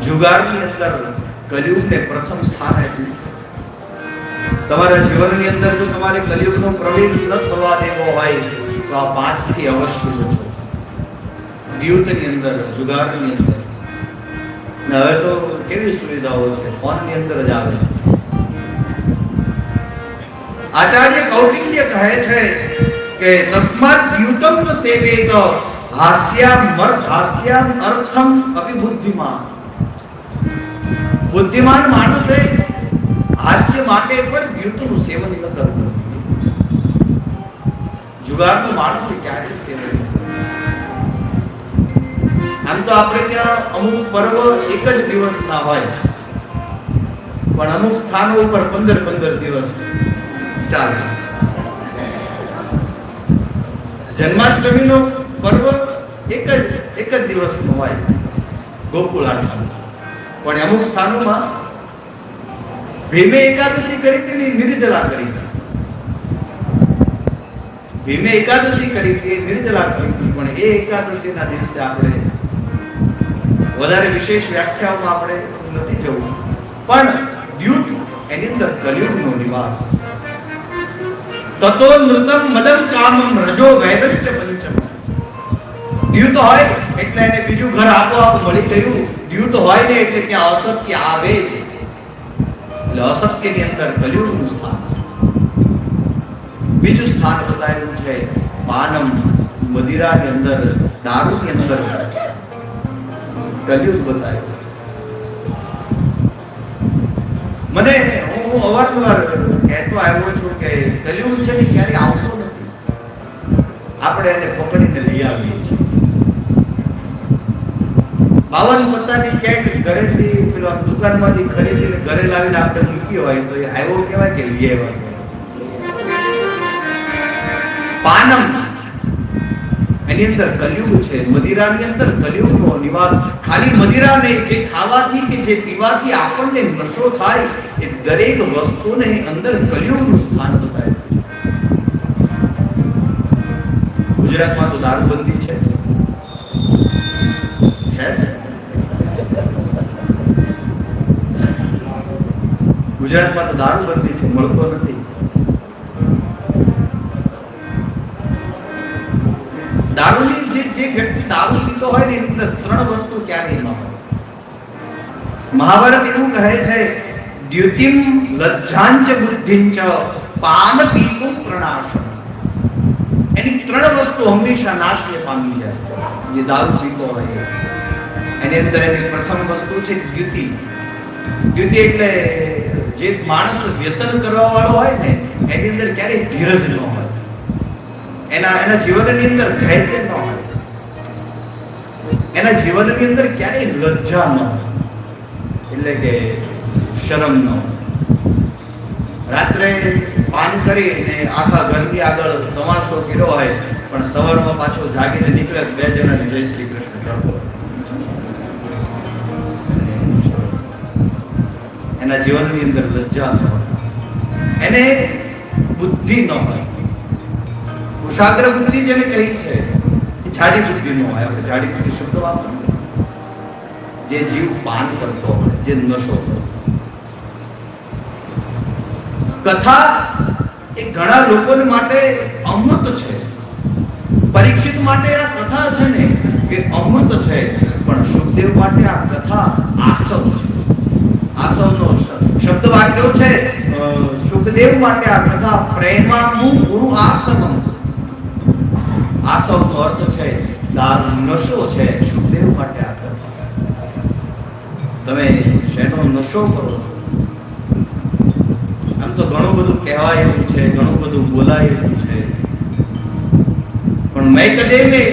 જુગારની અંદર કલિયુગને પ્રથમ સ્થાન આપ્યું. તમારા જીવનની અંદર જો તમારે કલિયુગનો પ્રવેશ ન થવા દેવો હોય તો આ 5 થી અવશ્ય જજો. યુદ્ધની અંદર, જુગારની અંદર. હવે તો કેવી સુવિધાઓ છે, ફોનની અંદર જ આવે છે. આચાર્ય કૌટિલ્ય કહે છે કે તસ્માત દ્યુતમ સેવેત હાસ્યામ અર્થમ અભિબુદ્ધિમાન. બુદ્ધિમાન માણસે હાસ્ય માટે પણ દ્યુતનું સેવન ન કરવું. જુગારનું માણસે ક્યારેય સેવન ન કરવું. આમ તો આપણે ત્યાં અમુક પર્વ એક જ દિવસના હોય, પણ અમુક સ્થાનો ઉપર 15 દિવસ ચાલે. જન્માષ્ટમીનો પર્વ એક જ દિવસનો હોય, ગોકુળ આઠમ. પણ અમુક સ્થાનોમાં ભીમે એકાદશી કરી તેની નિર્જલા કરી. ભીમે એકાદશી કરી તે નિર્જલા કરી, પણ એ એકાદશીના દિવસે આપણે વધારે વિશેષ વ્યાખ્યાઓમાં આપણે નથી જવું. પણ દ્યુત એની અંદર કલિયુગનો નિવાસ છે. તતો નૃતમ મદમ કામમ રજો વૈદશ્ચ પંચમ. દ્યુત હોય એટલે એને બીજું ઘર આપોઆપ મળી ગયું. દ્યુત હોય ને એટલે ત્યાં અસત્ય આવે જ. એટલે અસત્યની અંદર કલિયુગનું સ્થાન છે. બીજું સ્થાન બતાવેલું છે પાનમ, મદિરાની અંદર, દારૂની અંદર કલિયુગ બતાવ્યું. મને હું અવારનવાર કહેતો આવ્યો છું કે કલિયુગ છે ને ક્યારે આવતો નથી, આપણે એને પકડીને લઈ આવીએ છીએ. 52 પત્તાની ચેક ઘરેથી પેલા દુકાનમાંથી ખરીદીને ઘરે લાવીને આપણે મૂકી હોય તો એ આવ્યો કહેવાય કે લઈ આવ્યો. પાનમ એની અંદર કલિયુગ છે, મદિરાની અંદર કલિયુગનો નિવાસ. ખાલી મદિરા નહીં, જે ખાવાથી કે જે પીવાથી આપણને નશો થાય એ દરેક વસ્તુને અંદર કલિયુગનું સ્થાન બતાવે છે. ગુજરાતમાં તો દારૂબંધી છે. ગુજરાતમાં તો દારૂબંધી છે, મળતો નથી. દારૂની જે વ્યક્તિ દારૂ પીતો હોય ને એની અંદર 3 વસ્તુ ક્યારેય ન હોય. મહાભારત એવું કહે છે દ્યુતિમ લજ્જાંચ બુદ્ધિંચ પાન પીતું પ્રણાશમ. એની 3 વસ્તુ હંમેશા નાશને પામી જાય જે દારૂ પીતો હોય. એની અંદર એની પ્રથમ વસ્તુ છે દ્યુતિ. દ્યુતિ એટલે જે માણસ વ્યસન કરવા વાળો હોય ને એની અંદર ક્યારેય ધીરજ ન હોય. એના જીવનની અંદર ધૈર્ય ન હોય. એના જીવનની અંદર ક્યારેય લજ્જા ન હોય, એટલે કે શરમ ન હોય. રાત્રે પાન કરીને આખા ઘરની આગળ તમાશો કર્યો હોય, પણ સવારમાં પાછો જાગીને નીકળે 2 જણાને જય શ્રી કૃષ્ણ કરતો. એના જીવનની અંદર લજ્જા ન હોય, એને બુદ્ધિ ન હોય. કુશાગ્ર બુદ્ધિ જેને કહી છે એ જાડી બુદ્ધિ નો હોય. આપણે જાડી બુદ્ધિ શબ્દ વાપરીએ જે જીવ પાન કરતો હોય, જે નશો કરતો. કથા એ ઘણા લોકો માટે અમૃત છે. પરીક્ષિત માટે આ કથા છે ને એ અમૃત છે, પણ સુખદેવ માટે આ કથા આસવ છે. આસવનો શબ્દ વાક્યો છે. સુખદેવ માટે આ કથા પ્રેમાનું ગુરુ આસવમ. આસવનો અર્થ છે નશો છે. સુખદેવ માટે આ કથા. તમે શેનો નશો કરો? આમ તો ઘણું બધું કહેવાય એવું છે, ઘણું બધું બોલાય એવું છે, પણ મેં કદે में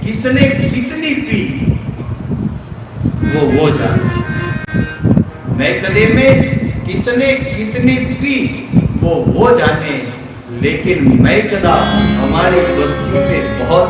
किसने कितनी पी वो जाने. मैं कदे में किसने कितनी पी वो जाने, लेकिन मैं कदा हमारी वस्तु से बहुत